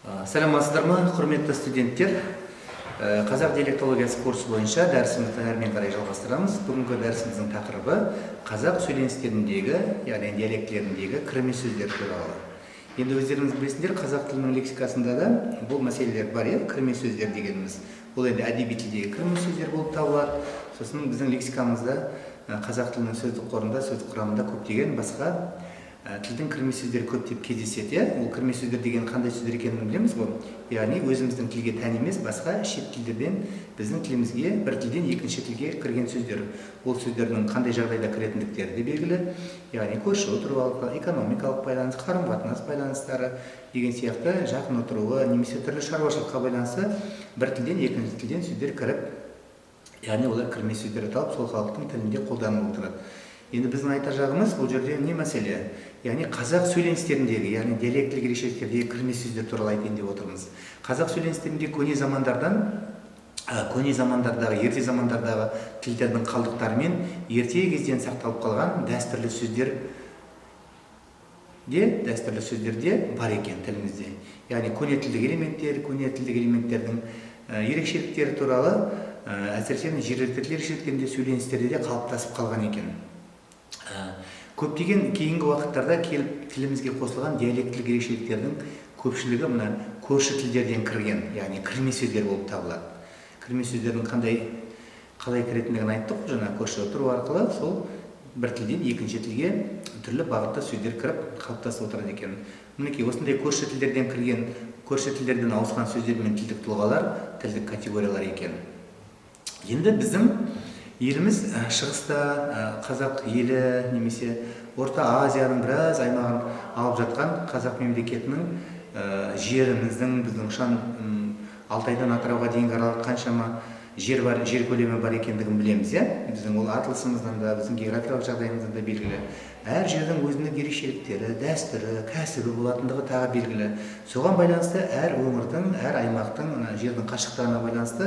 Саламатсыздар ма, құрметті студенттер? Қазақ диалектологиясы курсы бойынша дәрісімізді әрмен қарай жалғастырамыз. Бүгінгі дәрісіміздің тақырыбы қазақ сөйленістеріндегі, яғни диалектілеріндегі кірме сөздер туралы. Енді өздеріңіз білесіңдер, қазақ тілінің лексикасында да бұл мәселелер бар, кірме сөздер дегеніміз. Бұл енді әдеби тілдегі кірме сөздер болып табылады. Сосын біздің лексикамызда қазақ тілінің сөздік қорында, сөздік құрамында көптеген басқа тілдің кірме сөздері көптеп кездеседі. Ол кірме сөздер деген қандай сөздер екенін білеміз ғой. Яғни өзіміздің тілге тән емес, басқа шет тілдерден біздің тілімізге, бір тілден екінші тілге кірген сөздер. Ол сөздердің қандай жағдайда кіретіндіктері де белгілі. Яғни көрші отыру, экономикалық байланыс, қарым-қатынас байланыстары деген сияқты жақын отыруы, немесе түрлі шаруашылыққа байланысты бір тілден екінші тілден сөздер кіріп, яғни олар кірме сөздер аталып, сол халықтың тілінде қолданылып отырады. Енді біздің айтар жағымыз бұл жерде не мәселе? Яғни қазақ сөйленістеріндегі, яғни диалектілік ерекшеліктердегі кірме сөздер туралы айтайын деп отырмыз. Қазақ сөйленістерінде көне замандардағы, ерте замандардағы тілдердің қалдықтары мен ерте кезден сақталып қалған дәстүрлі сөздер де бар екен тілімізде. Яғни көне тілдік элементтердің ерекшеліктері туралы, әсіресе жергілікті тіл ерекшеліктерінде сөйленістерде де қалыптасып қалған екен. Көптеген кейінгі уақыттарда келіп тілімізге қосылған диалектілік ерекшеліктердің көпшілігі мына көрші тілдерден кірген, яғни кірме сөздер болып табылады. Кірме сөздердің қалай кіретіндігін айттық, жаңа көрші отыру арқылы сол бір тілден екінші тілге түрлі бағытта сөздер кіріп қалыптасып отырады екен. Мінекей осындай көрші тілдерден кірген, көрші тілдерден ауысқан сөздер мен тілдік тұлғалар тілдік категориялар екен. Енді біздің еліміз шығыста қазақ елі немесе Орта Азияның біраз аймағын алып жатқан қазақ мемлекетінің жеріміздің, біздің шан Алтайдан Атырауға дейінгі аралық қаншама жер көлемі бар екендігін білеміз. Біздің ол атылысымыздан да, біздің географиялық жағдайымыздан да белгілі. Әр жердің өзіндік ерекшеліктері, дәстүрі, кәсібі болатындығы тағы белгілі. Соған байланысты әр өңірдің, әр аймақтың, жердің қашықтығына байланысты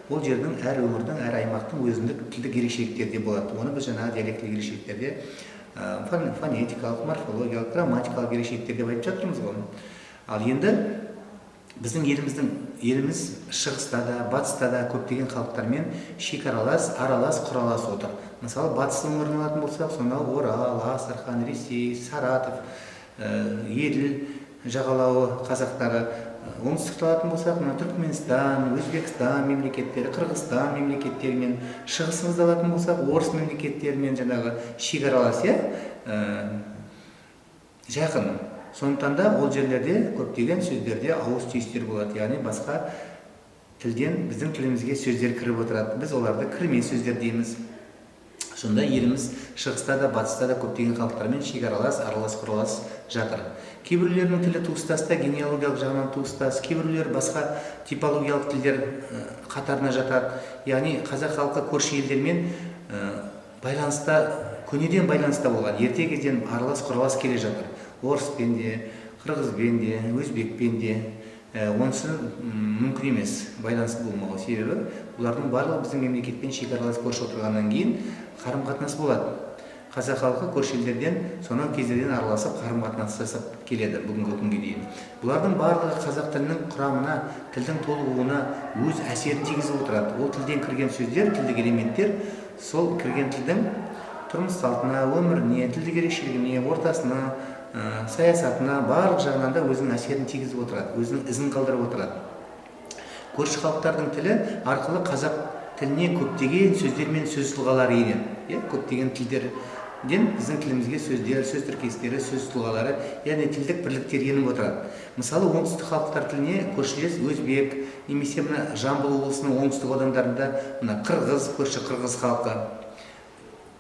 ол жердің, әр өңірдің, әр аймақтың өзіндік тілдік ерекшеліктері де болады. Оны біз жаңағы диалектілік ерекшеліктерде фонетикалық, морфологиялық, грамматикалық ерекшеліктер деп айтып жатырмыз ғой. Ал енді біздің еліміз шығыста да, батыста да көптеген халықтармен шекаралас, аралас, құралас отыр. Мысалы, батыс өңірін алатын болсақ, сонау Орал, Астрахан, Ресей, Саратов, Еділ жағалауы қазақтары. Оңтүстікті алатын болсақ, Түркменстан, Өзбекстан мемлекеттері, Қырғызстан мемлекеттерімен, шығысымызды алатын болсақ, орыс мемлекеттерімен жаңағы шекаралас, жақын. Сондықтан да ол жерлерде көптеген сөздерде ауыс түйістер болады, яғни басқа тілден біздің тілімізге сөздер кіріп отырады. Біз оларды кірме сөздер дейміз. Сонда еліміз шығыста да, батыста да көптеген халықтармен шекаралас, аралас, құралас жатыр. Кейбіреулердің тілі туыстаста, генеалогиялық жағынан туыстас, кейбіреулер басқа типологиялық тілдер қатарына жатады. Яғни қазақ халқы көрші елдермен байланыста, көнеден байланыста болған, ерте кезден аралас, құралас келе жатыр. Орыспен де, қырғызбен де, өзбекпен де, онысы мүмкін емес байланысты болмауы. Себебі бұлардың барлығы біздің мемлекетпен шекаралас көрші отырғаннан кейін қарым-қатынас болады. Қазақ халқы көрші елдерден сонау кездерден араласып қарым-қатынас жасап келеді бүгінгі күнге дейін. Бұлардың барлығы қазақ тілінің құрамына, тілдің толығуына өз әсерін тигізіп отырады. Ол тілден кірген сөздер, тілдік элементтер сол кірген тілдің тұрмыс салтына, өміріне, тілдік ерекшелігіне, ортасына, саясатына, барлық жағынан да өзінің әсерін тигізіп отырады, өзінің ізін қалдырып отырады. Көрші халықтардың тілі арқылы қазақ тіліне көптеген сөздер мен сөз тұлғалары енеді. Көптеген тілдерден біздің тілімізге сөздер, сөз тіркестері, сөз тұлғалары, яғни тілдік бірліктер еніп отырады. Мысалы, оңтүстік халықтар тіліне көршілес өзбек, немесе мына Жамбыл облысының оңтүстік аудандарында мына қырғыз, көрші қырғыз халқы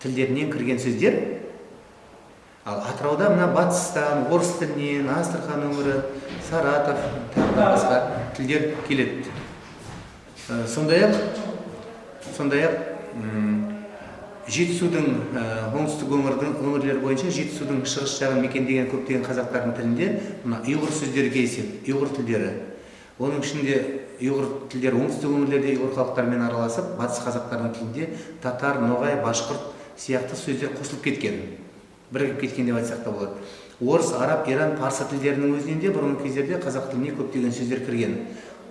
тілдерінен кірген сөздер. Ал Атырауда мына батыстан, орыс тілінен, Астрахан өңірі, Саратов, тағы басқа тілдер келеді. Сондай-ақ Жетісудың оңтүстік өңірлері бойынша Жетісудың шығыс жағын мекендеген көптеген қазақтардың тілінде мына ұйғыр сөздері кездеседі, ұйғыр тілдері. Оның ішінде ұйғыр тілдері оңтүстік өңірлерде ұйғыр халықтармен араласып, батыс қазақтардың тілінде татар, ноғай, башқұрт сияқты сөздер қосылып кеткен. Бірігіп кеткен деп айтсақ та болады. орыс, араб, иран, парсы тілдерінің өзінен де бұрынғы кездерде қазақ тіліне көптеген сөздер кірген.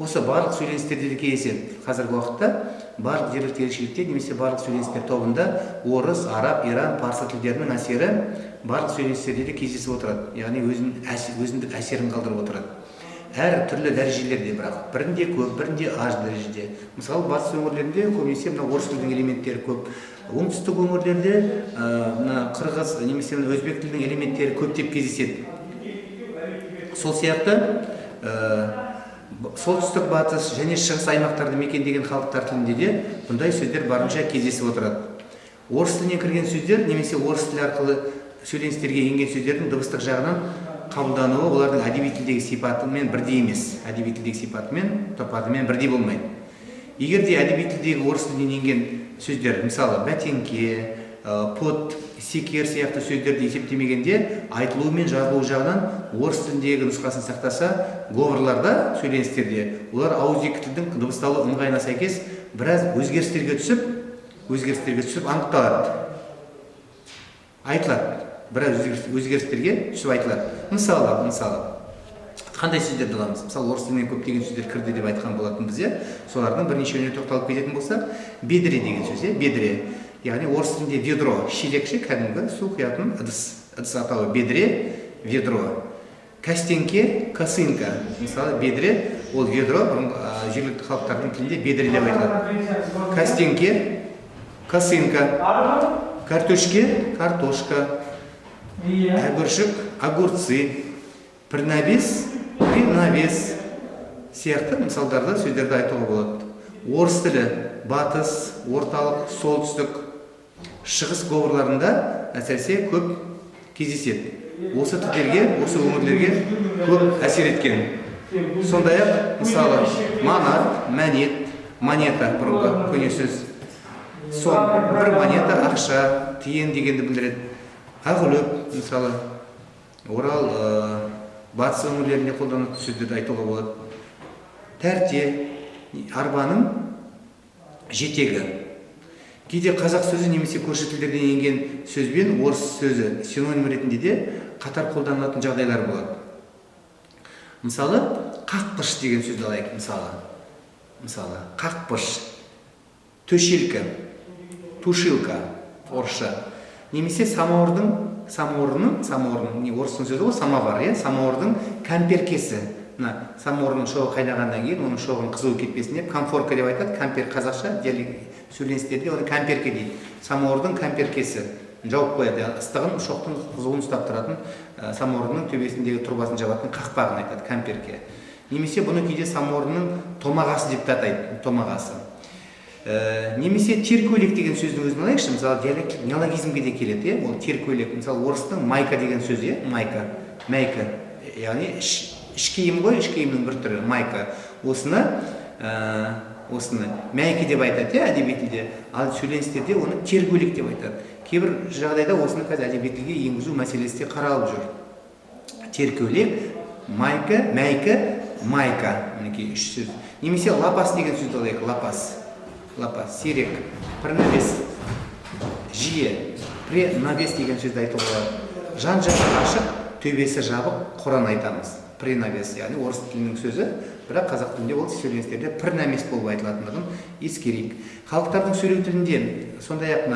Осы барлық сөйленістерде де кездеседі. Қазіргі уақытта барлық жергілікті елшілікте немесе барлық сөйленістер тобында орыс, араб, иран, парсы тілдерінің әсері барлық сөйленістерде де кездесіп отырады. Яғни өзіндік әсерін қалдырып отырады. Әр түрлі дәрежелерде, бірақ бірінде көп, бірінде аз дәрежеде. Мысалы, батыс өңірлерінде көбінесе мына орыс тілдің элементтері көп. Оңтүстік өңірлерде мына қырғыз немесе өзбек тілдің элементтері көптеп кездеседі. Сол сияқты солтүстік, батыс және шығыс аймақтарды мекендеген халықтар тілінде де бұндай сөздер барынша кездесіп отырады. Орыс тілінен кірген сөздер немесе орыс тілі арқылы сөйленістерге енген сөздердің дыбыстық жағынан қабылдануы олардың әдеби тілдегі сипатымен бірдей емес. Әдеби тілдегі сипатымен, тұрпатымен бірдей болмайды. Егер де әдеби тілдегі орыс тілінен енген сөздер, мысалы бәтеңке, пұт, секер сияқты сөздерді есептемегенде айтылуы мен жазылуы жағынан орыс тіліндегі нұсқасын сақтаса, говорларда, сөйленістерде олар ауызекі тілдің дыбысталу ыңғайына сәйкес біраз өзгерістерге түсіп анықталады. Айтылады. Біраз өзгерістерге түсіп айтылады. Мысалы, қандай сөздерді аламыз? Мысалы, орыс тілінен көптеген сөздер кірді деп айтқан болатын біз, солардың бірнешеуіне тоқталып кететін болсақ, бедре деген сөз, бедре. Яғни орыс тілінде ведро, шелекші, кәдімгі су құятын ыдыс атауы бедре, ведро. Кастенке, косынка. Мысалы, бедре, ол ведро, жергілікті халықтардың тілінде бедре деп айтылады. Кастенке, косынка. Картошке, картошка. Огурчик, огурцы. Принавес, принавес. Сияқты мысалдарды сөздерді айтуға болады. Орыс тілі батыс, орталық, солтүстік, шығыс говорларында әсіресе көп кездеседі. Осы тілдерге, осы өңірлерге көп әсер еткен. Сондай-ақ, мысалы, манат, мәнет, монета бұрынғы көне сөз. Бір монета ақша, тиын дегенді білдіреді. Ағылып, мысалы, Орал, батыс өңірлерінде қолданылатын сөздерді айтуға болады. Тәрте, арбаның жетегі. Кейде қазақ сөзі немесе көрші тілдерден енген сөзбен орыс сөзі синоним ретінде де қатар қолданылатын жағдайлар болады. Мысалы, қақпыш деген сөзді алайық. Мысалы, қақпыш, төшелкі, тушилка, орысша. Немесе самауырдың, орыстың сөзі ғой, самовар, самауырдың кәмперкесі. Самауырдың шоғы қайнағаннан кейін, оның шоғын қызуы кетпесін деп, камфорка деп айтады, кампер қазақша, сөйленістерде оны камперке дейді. Самауырдың камперкесі жауып қояды, ыстығын, шоқтың қызуын ұстап тұратын, самауырдың төбесіндегі тұрбасын жабатын қақпағын айтады, камперке. Немесе бұны кейде самауырдың томағасы деп атайды, томағасы. Немесе теркөлек деген сөздің өзін алайықшы, мысалы диалект неологизмге де келеді, ол теркөлек. Мысалы орыстың майка деген сөзі, майка, яғни іш киім ғой, іш киімнің бір түрі, майка. Осыны мәйке деп айтады, әдеби тілде, ал сөйленістерде оны теркөлек деп айтады. Кейбір жағдайда осыны қазір әдеби тілге енгізу мәселесі де қаралып жүр. Теркөлек, майка, мәйкі, майка, мінекей үш сөз. Немесе лапас деген сөзді алайық, лапас, сирек, принавес, жиі, принавес деген сөзді айтуға болады. Жан-жағы ашық, төбесі жабық, Құран айтамыз. Принавес, яғни орыс тілінің сөзі, бірақ қазақ тілінде ол сөйленістерде принамес болып айтылатындығын ескерейік. Халықтардың сөйлеу тілінде сондай-ақ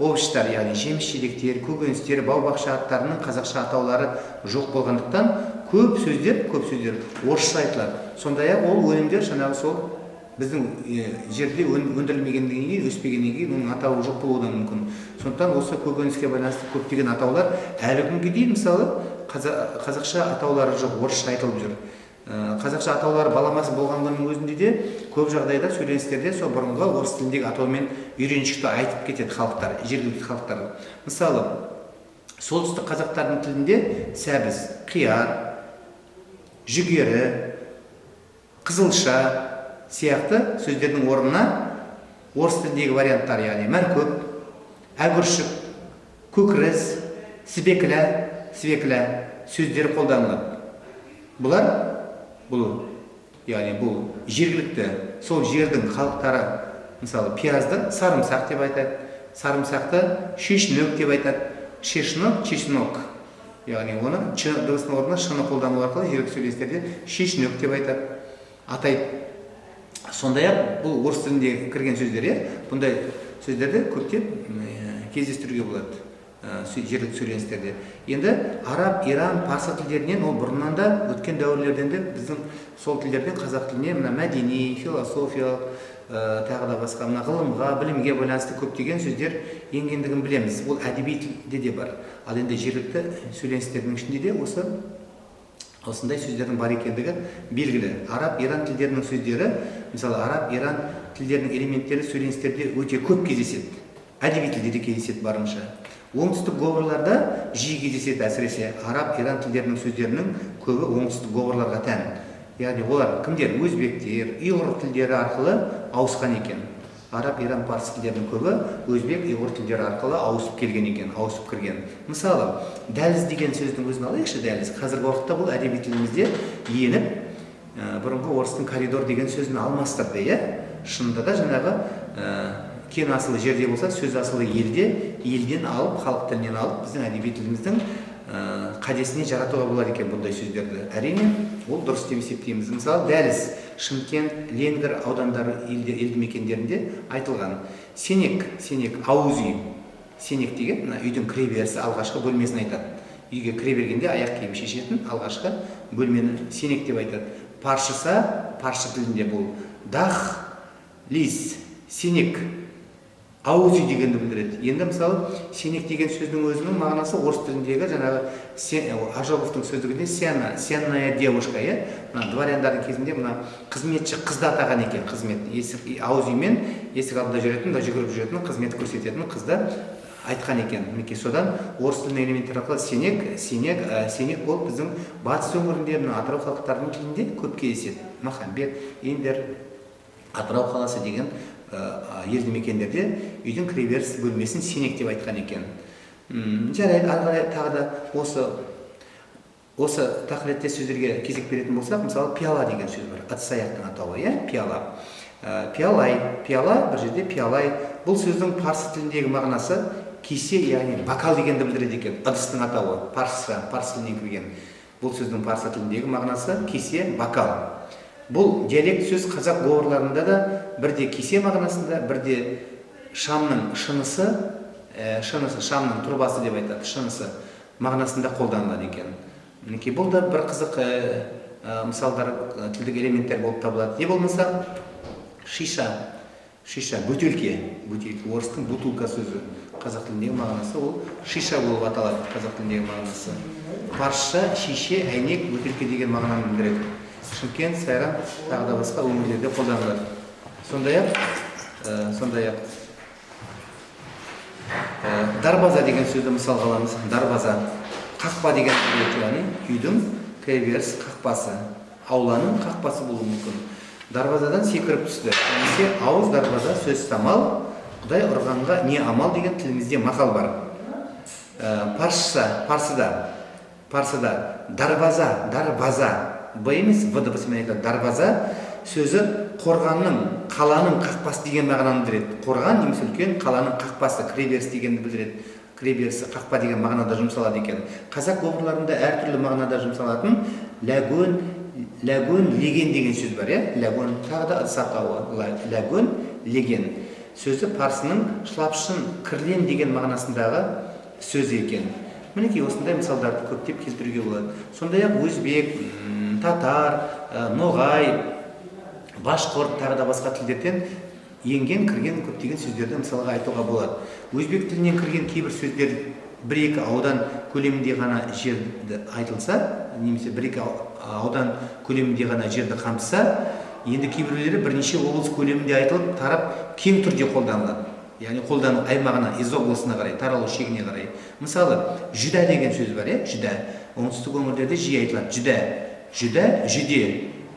овощтар, яғни жеміс-жидектер, көкөністер, бау-бақша аттарының қазақша атаулары жоқ болғандықтан көп сөздер орысша айтылады. Сондай-ақ ол өнімдер жаңағы сол біздің жерде өндірілмегеннен кейін, өспегеннен кейін оның атауы жоқ болуы да мүмкін. Сондықтан осы көкөніске байланысты көптеген атаулар әлі күнге дейін мысалы қазақша атаулары жоқ, орысша айтылып жүр. Қазақша атаулары баламасы болғанның өзінде де көп жағдайда сөйленістерде сол бұрынғы орыс тіліндегі атаумен үйреншікті айтып кетеді халықтар, жергілікті халықтар. Мысалы, солтүстік қазақтардың тілінде сәбіз, қияр, жүгері, қызылша сияқты сөздердің орнына орыс тіліндегі варианттар, яғни мәркөк, әгүршік, көкіріз, свекля сөздер қолданылады. Бұл жергілікті, сол жердің халықтары, мысалы, пиязды сарымсақ деп айтады, сарымсақты шешнөк деп айтады, шешнөк, яғни оны ч дыбысының орнына ш-ны қолдану арқылы жергілікті сөйлестірде шешінік деп атайды. Сондай ақ бұл орыс тілінде кірген сөздер, бұндай сөздерді көптеп кездестіруге болады жергілікті сөйлестірде. Енді араб, иран, парсы тілдерінен ол бұрыннан да өткен дәуірлерден де біздің сол тілдерден қазақ тіліне мына мәдени, философиялық, тағы да басқа мына ғылымға, білімге байланысты көптеген сөздер енгендігін білеміз. Ол әдеби тілде де бар. Ал енді жергілікті сөйлестірдің ішінде де осындай сөздердің бар екендігі белгілі. Араб, иран тілдерінің сөздері, мысалы араб, иран тілдерінің элементтері сөйлестірде өте көп кездеседі. Әдеби тілде де кездеседі барынша. Оңтүстік говорларда жиі кездеседі, әсіресе араб, иран тілдерінің сөздерінің көбі оңтүстік говорларға тән. Яғни олар кімдер? Өзбектер, ұйғыр тілдері арқылы ауысқан екен. Араб, иран, парсы тілдерінің көбі өзбек, ұйғыр тілдері арқылы ауысып келген екен, ауысып кірген. Мысалы, дәліз деген сөздің өзін алайықшы, дәліз. Қазіргі уақытта бұл әдеби тілімізде еніп, бұрынғы орыстың коридор деген сөзін алмастырды, шынында да жаңағы кен асылы жерде болса, сөз асылы елде, елден алып, халық тілінен алып, біздің әдеби тіліміздің қадесіне жаратуға болады екен бұндай сөздерді. Әрине, ол дұрыс деп есептейміз. Мысалы, дәліз Шымкент, Ленгір аудандары елді мекендерінде айтылған. Сенек, ауыз үй. Сенек деген үйдің кіреберісі алғашқы бөлмесін айтады. Үйге кіре бергенде аяқ киім шешетін алғашқы бөлмені сенек деп айтады. Паршыса, паршы тілінде бұл дах, лис, сенек, ауыз үй дегенді білдіреді. Енді мысалы, сенек деген сөздің өзінің мағынасы орыс тіліндегі жаңағы Ажоговтың сөздігінде сенная девушка, дворяндардың кезінде мына қызметші қызды атаған екен, қызмет. Ауыз үймен есік алдында жүретін, жүгіріп жүретін, қызмет көрсететін қызды айтқан екен. Мінекей содан орыс тілінің элементтері арқылы сенек болып біздің батыс өңірінде, Атырау халықтарының тілінде көп кездеседі. Махамбет, Индер, Атырау қаласы деген елді мекендерде үйдің кіреберіс бөлмесін сенек деп айтқан екен. Жарайды, ары қарай тағы да осы тақылетте сөздерге кезек беретін болсақ, мысалы пиала деген сөз бар. Ыдыс аяқтың атауы, пиала. Пиала, бір жерде пиалай. Бұл сөздің парсы тіліндегі мағынасы кесе, яғни бокал дегенді білдіреді екен. Ыдыстың атауы, парсы тілінен кірген. Бұл сөздің парсы тіліндегі мағынасы кесе, бокал. Бұл диалект сөз қазақ говорларында да бірде кесе мағынасында, бірде шамның шынысы, шамның тұрбасы деп айтады, шынысы мағынасында қолданылады екен. Мінекей бұл да бір қызық мысалдар, тілдік элементтер болып табылады. Не болмаса шиша, бөтелке, орыстың бутылка сөзі, қазақ тіліндегі мағынасы ол шиша болып аталады, қазақ тіліндегі мағынасы. Парша, шише, әйнек, бөтелке деген мағынаны білдіреді. Шымкент, Сайрам, тағы да басқа өңірлерде қолданылады. Сондай ақ дарбаза деген сөзді мысал аламыз. Дарбаза, қақпа деген яғни үйдің кіреберіс қақпасы, ауланың қақпасы болуы мүмкін. Дарбазадан секіріп түсті. Немесе ауыз дарбаза сөз самал, Құдай ұрғанға не амал деген тілімізде мақал бар. Парсыда дарбаза, Б емес, В дыбысымен айтады. Дарбаза сөзі қорғанның, қаланың қақпасы деген мағынаны білдіреді. Қорған немесе үлкен қаланың қақпасы, кіреберіс дегенді білдіреді. Кіреберісі қақпа деген мағынада жұмсалады екен. Қазақ говорларында әртүрлі мағынада жұмсалатын ләгөн, леген деген сөз бар, ләгөн, тағы да ыдыс атауы, ләгөн, леген. Сөзі парсының шлапшын, кірлен деген мағынасындағы сөз екен. Мінекей осындай мысалдарды көптеп келтіруге болады. Сондай ақ өзбек, татар, ноғай, башқұрт, тағы да басқа тілдерден кірген көптеген сөздерді мысалға айтуға болады. Өзбек тілінен кірген кейбір сөздер бір-екі аудан көлемінде ғана жерді айтылса, немесе бір-екі аудан көлемінде ғана жерді қамтыса, енді кейбіреулері бірнеше облыс көлемінде айтылып, тарап кең түрде қолданылады. Яғни қолдану аймағына, из облысына қарай, таралу шегіне қарай. Мысалы, жүдә деген сөз бар, жүдә. Оңтүстік өңірлерде жиі айтылады. Жүдә,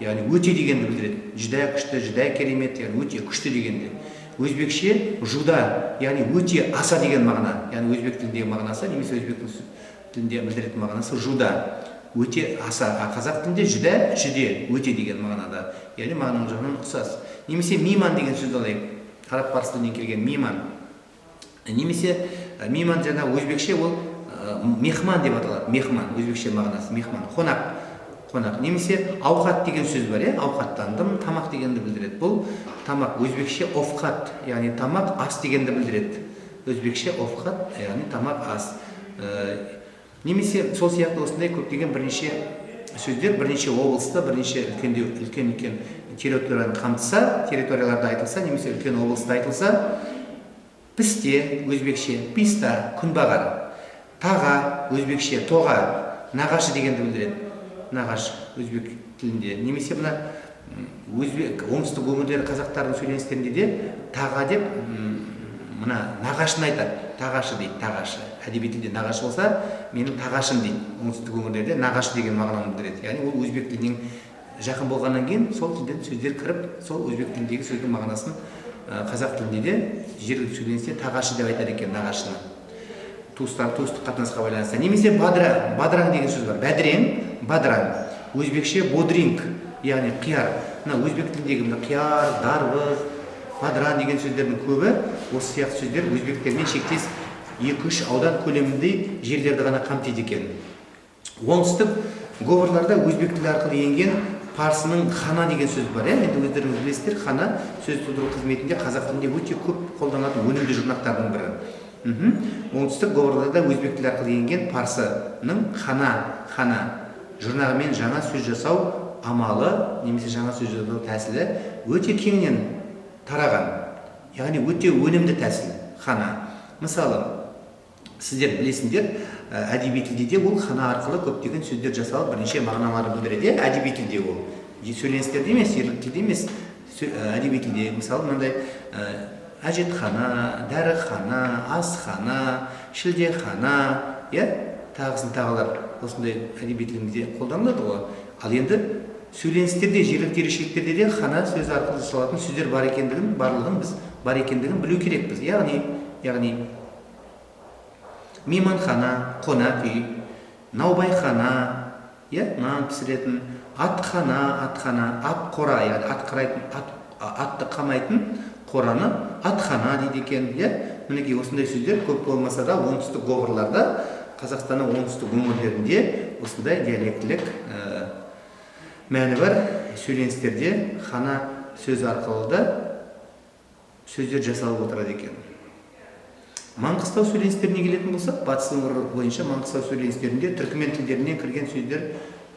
яғни өте дегенді білдіреді. Жүдә күшті, жүдә керемет, яғни өте күшті дегенді. Өзбекше жуда, яғни өте аса деген мағына. Яғни өзбек тіліндегі мағынасы, немесе өзбек тілінде білдіретін мағынасы жуда, өте аса. Қазақ тілінде жүде, өте деген мағынада. Яғни мағынаның жағынан ұқсас. Немесе мейман деген сөзді алайық. Араб парсы тілінен келген мейман. Немесе мейман жаңа өзбекше ол мехман деп аталады. Мехман өзбекше мағынасы мехман, қонақ. Немесе ауқат деген сөз бар, ауқаттандым, тамақ дегенді білдіреді. Бұл тамақ өзбекше офқат, яғни тамақ, ас дегенді білдіреді. Өзбекше офқат, яғни тамақ, ас. Немесе сол сияқты осындай көптеген бірнеше сөздер бірнеше облыста, бірнеше үлкен территорияны қамтыса, территорияларда айтылса, немесе үлкен облыста айтылса, пісте өзбекше писта, күнбағар, таға өзбекше тоға, нағашы дегенді білдіреді. Нағашы өзбек тілінде. Немесе мына өзбек оңтүстік өңірлері қазақтардың сөйлестірінде де таға деп мына нағашын айтады. Тағашы дейді, тағашы. Әдеби тілде нағашы болса, менің тағашым дейді. Оңтүстік өңірлерде нағашы деген мағынаны білдіреді. Яғни ол өзбек тілінен жақын болғаннан кейін сол тілден сөздер кіріп, сол өзбек тіліндегі сөздің мағынасын қазақ тілінде де жергілікті сөйленісте тағашы деп айтады екен, нағашыны. Туыстық қатынасқа байланысты. Немесе бадраң деген сөз бар. Бадраң. Өзбекше бодринг, яғни қияр. Мына өзбек тіліндегі қияр, дарбыз, бадран деген сөздердің көбі осы сияқты сөздер өзбектермен шектес 2-3 аудан көлемінде жерлерді ғана қамтиды екен. Оңтүстік говорларда өзбек тілі арқылы енген парсының хана деген сөз бар. Енді өздеріңіз білесіздер, хана сөз тудыру қызметінде қазақ тілінде өте көп қолданылатын өнімді жұрнақтардың бірі. Оңтүстік говорларда өзбек тілі арқылы енген парсының хана жұрнағымен жаңа сөз жасау амалы немесе жаңа сөз жасау тәсілі өте кеңінен тараған, яғни өте өнімді тәсіл хана. Мысалы, сіздер білесіңдер, әдеби тілде де ол хана арқылы көптеген сөздер жасалып, бірнеше мағыналарды білдіреді. Әдеби тілде ол. Сөйленістерде емес, жергілікті тілде емес, әдеби тілде. Мысалы, мынандай әжетхана, дәріхана, асхана, шілдехана, тағысын тағылар осындай әдеби тілімізде қолданылады ғой. Ал енді сөйленістерде, жергілікті ерекшеліктерде де хана сөзі арқылы жасалатын сөздер бар екендігін, бар екендігін білу керекпіз. Яғни мейманхана, қонақ үй, наубайхана, нан пісіретін, атхана, ат қора, яғни атты қамайтын қораны атхана дейді екен. Мінекей осындай сөздер көп болмаса да оңтүстік говорларда, Қазақстанның оңтүстік өңірлерінде осындай диалектілік мәні бар сөйленістерде хана сөз арқылы да сөздер жасалып отырады екен. Маңғыстау сөйленістеріне келетін болсақ, батыс өңірі бойынша Маңғыстау сөйленістерінде түркімен тілдерінен кірген сөздер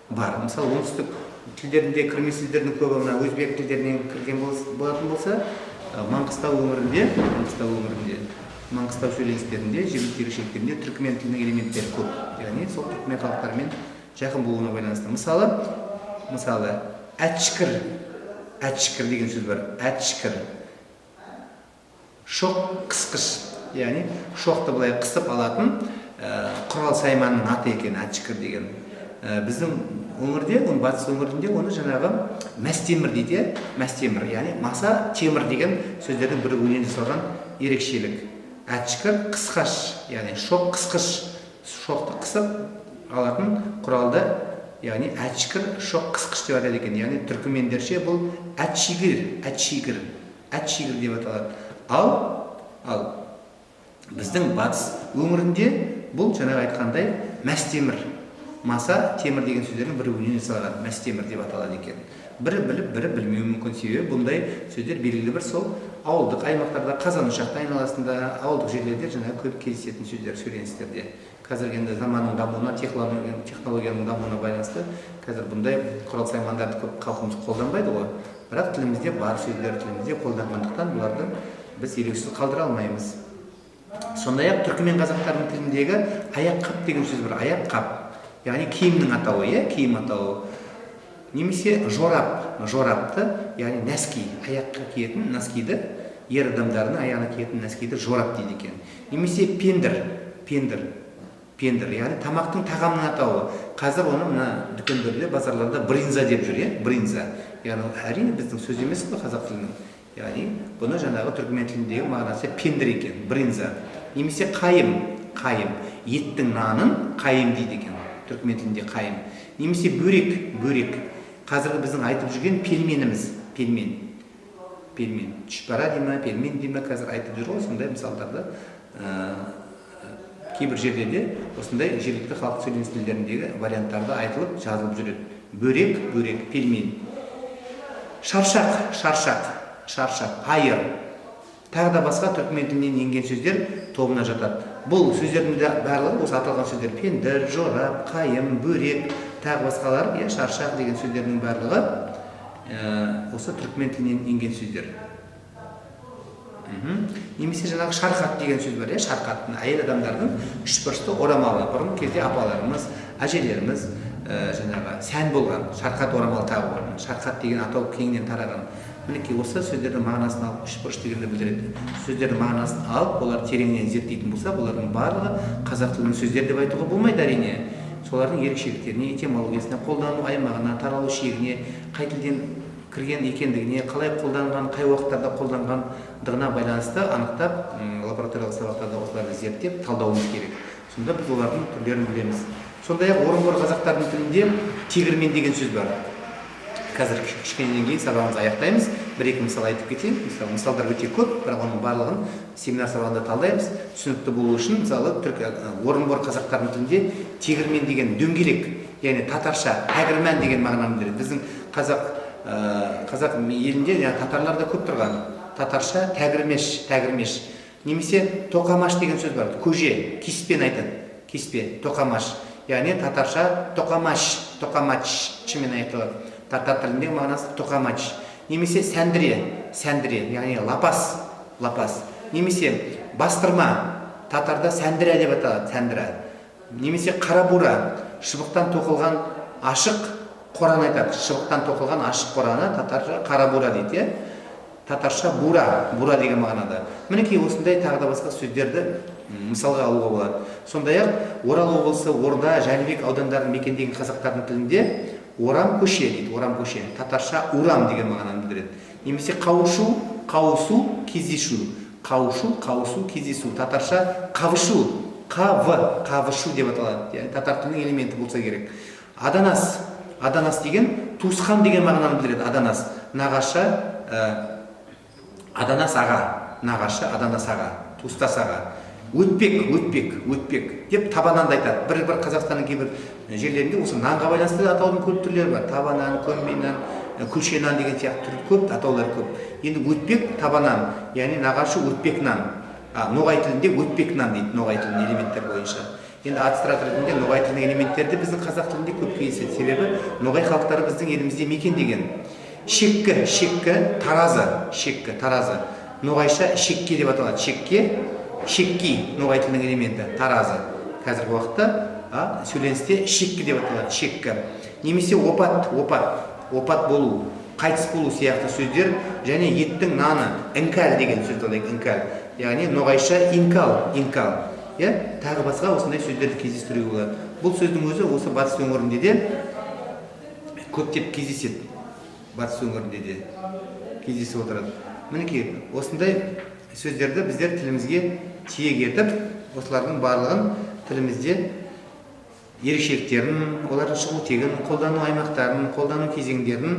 бар. Мысалы, оңтүстік тілдерінде кірме сөздердің көбі мына өзбек тілдерінен кірген болатын болса, Маңғыстау өңірінде Маңғыстау сөйленістерінде, жергілікті ерекшеліктерінде түркімен тілінің элементтері көп. Яғни сол түркімен халықтарымен жақын болуына байланысты. Мысалы, әтшкір деген сөз бар. Әтшкір. Шоқ қысқыш. Яғни шоқты былай қысып алатын құрал сайманның аты екен әтшкір деген. Біздің өңірде, батыс өңірінде оны жаңағы мәстемір дейді. Мәстемір, яғни маса темір деген сөздердің бірігуінен жасалған ерекшелік. Әтшкір қысқаш, яғни шоқ қысқыш, шоқты қысып алатын құралды, яғни әтшкір шоқ қысқыш деп атайды екен. Яғни түркімендерше бұл әтшигір деп аталады. Ал біздің батыс өңірінде бұл жаңағы айтқандай мәстемір, маса темір деген сөздердің бірігуінен жасалған мәстемір деп аталады екен. Бірі біліп, бірі білмеуі мүмкін, себебі бұндай сөздер белгілі бір сол ауылдық аймақтарда, Қазан-Ошақ айналасында, ауылдық жерлерде жаңағы көп кездесетін сөздер сөйленістерде. Қазіргі енді заманның дамуына, технологияның дамуына байланысты қазір бұндай құрал саймандарды көп халқымыз қолданбайды ғой. Бірақ тілімізде бар сөздер, тілімізде қолданғандықтан бұларды біз елеусіз қалдыра алмаймыз. Сондай-ақ түркімен қазақтарының тіліндегі аяқ-қап деген сөз бар. Аяқ-қап, яғни киімнің атауы, киім атауы. Немесе жорапты, яғни нәски, аяққа киетін нәскиді, ер адамдардың аяғына киетін нәскиді жорап дейді екен. Немесе пендір, яғни тамақтың тағамның атауы. Қазір оны мына дүкендерде, базарларда бринза деп жүр, бринза. Яғни әрине біздің сөз емес қой қазақ тілінің. Яғни бұны жаңағы түркімен тіліндегі мағынасы пендір екен, бринза. Немесе қайым, еттің нанын қайым дейді екен, түркімен тілінде қайым. Немесе бөрек. Қазіргі біздің айтып жүрген пельменіміз, пельмен. Түшпара дейма, пельмен дейма қазір айтып жүр ғой, сондай мысалдарды кейбір жерде де осындай жергілікті халық сөйлеу тілдеріндегі варианттарды айтылып жазылып жүреді. Бөрек, пельмень. Шаршақ, айыр. Тағы да басқа түркмен тілінен енген сөздер тобына жатады. Бұл сөздердің барлығы осы аталған сөздер: пендір, жорап, қайым, бөрек, тағы басқалар, шаршақ деген сөздердің барлығы осы түркмен тілінен енген сөздер. Немесе жаңағы шарқат деген сөз бар, шарқат, әйел адамдардың үшбұрышты орамалы. Бұрын кезде апаларымыз, әжелеріміз жаңағы сән болған шарқат орамал тағып, шарқат деген атау кеңінен тараған. Мінекей осы сөздердің мағынасын алып, үшбұрыш дегенді білдіреді. Сөздердің мағынасын алып, олар тереңінен зерттейтін болса, бұлардың барлығы қазақ тілінің сөздері деп айтуға болмайды әрине. Солардың ерекшеліктеріне, этимологиясына, қолдану аймағына, таралу шегіне, қай тілден кірген екендігіне, қалай қолданған, қай уақыттарда қолданғандығына байланысты анықтап, лабораториялық сабақтарда осыларды зерттеп, талдауымыз керек. Сонда біз олардың түрлерін білеміз. Сондай-ақ орынбор қазақтардың тілінде тегірмен деген сөз бар. Қазір кішкенеден кейін сабағымызды аяқтаймыз. Бір-екі мысал айтып кетейін. Мысалдар өте көп, бірақ оның барлығын семинар сабағында талдаймыз. Түсінікті болу үшін, мысалы, орынбор қазақтардың тілінде тегірмен деген дөңгелек, яғни татарша тәгірмән деген мағынаны береді. Біздің қазақ елінде татарлар да көп тұрған. Татарша тәгірмеш. Немесе тоқамаш деген сөз бар. Көже, киспен айтады. Киспе, тоқамаш. Яғни татарша тоқамачмен айтылады. Татар тіліндегі мағынасы тоқамач. Немесе сәндіре, яғни лапас. Немесе бастырма, татарда сәндіре деп аталады, сәндіре. Немесе қарабура, шыбықтан тоқылған ашық қораны айтады. Шыбықтан тоқылған ашық қораны татарша қарабура дейді. Татарша бура деген мағынада. Мінекей осындай тағы да басқа сөздерді мысалға алуға болады. Сондай-ақ Орал облысы Орда, Жәнібек аудандарының мекендеген қазақтардың тілінде орам көше дейді, орам көше. Татарша урам деген мағынаны білдіреді. Немесе қауысу, кездесу. Татарша қавышу деп аталады. Яғни татар тілінің элементі болса керек. Аданас деген туысқан деген мағынаны білдіреді. Аданас аға, туыстас аға. Өтпек деп табананды айтады. Бір Қазақстанның кейбір жерлерінде осы нанға байланысты атаудың көп түрлері бар. Табанан, көмбенан, күлшенан деген сияқты көп атаулар көп. Енді өтпек табанан, яғни нағашы өтпек нан. Ноғай тілінде өтпек нан дейді, ноғай тілінің элементтер бойынша. Енді администратор ретінде ноғай тілінің элементтерді біздің қазақ тілінде көп кездеседі. Себебі ноғай халықтары біздің елімізде мекендеген. Шеккі, таразы. Ноғайша шекке деп аталады. Шекки, ноғай тілінің элементі, таразы. Қазіргі уақытта сөйленісте шеккі деп аталады, шеккі. Немесе опат болу, қайтыс болу сияқты сөздер, және еттің наны, інкәл деген сөз алайық, інкәл. Яғни ноғайша инкал. Тағы басқа осындай сөздерді кездестіруге болады. Бұл сөздің өзі осы батыс өңірінде де көптеп кездеседі. Батыс өңірінде де кездесіп отырады. Мінекей, осындай сөздерді біздер тілімізге тиек етіп, осылардың барлығын тілімізде ерекшеліктерін, олардың шығу тегін, қолдану аймақтарын, қолдану кезеңдерін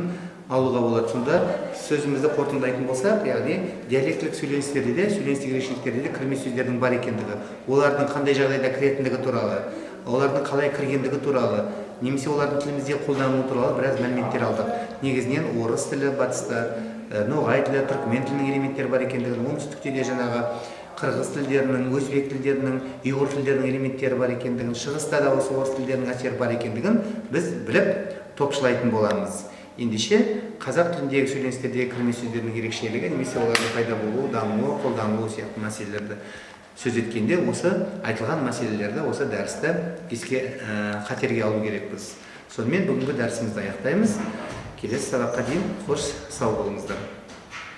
алуға болады. Сонда сөзімізді қорытындылайтын болсақ, яғни диалектілік сөйленістерде де, сөйленістік ерекшеліктерде де кірме сөздердің бар екендігі, олардың қандай жағдайда кіретіндігі туралы, олардың қалай кіргендігі туралы, немесе олардың тілімізде қолдануы туралы біраз мәліметтер алдық. Негізінен орыс тілі батыста, ноғай тілі, түркмен тілінің элементтері бар екендігін, оңтүстікте де жаңағы қырғыз тілдерінің, өзбек тілдерінің, ұйғыр тілдерінің элементтері бар екендігін, шығыста да осы орыс тілдерінің әсері бар екендігін біз біліп топшылайтын боламыз. Ендеше қазақ тіліндегі сөйленістердегі кірме сөздердің ерекшелігі, немесе олардың пайда болуы, дамуы, қолданылуы сияқты мәселелерді сөз еткенде осы айтылған мәселелерді, осы дәрісті еске қатерге алу керекпіз. Сонымен бүгінгі дәрісімізді аяқтаймыз. Келесі сабаққа дейін қош сау болыңыздар.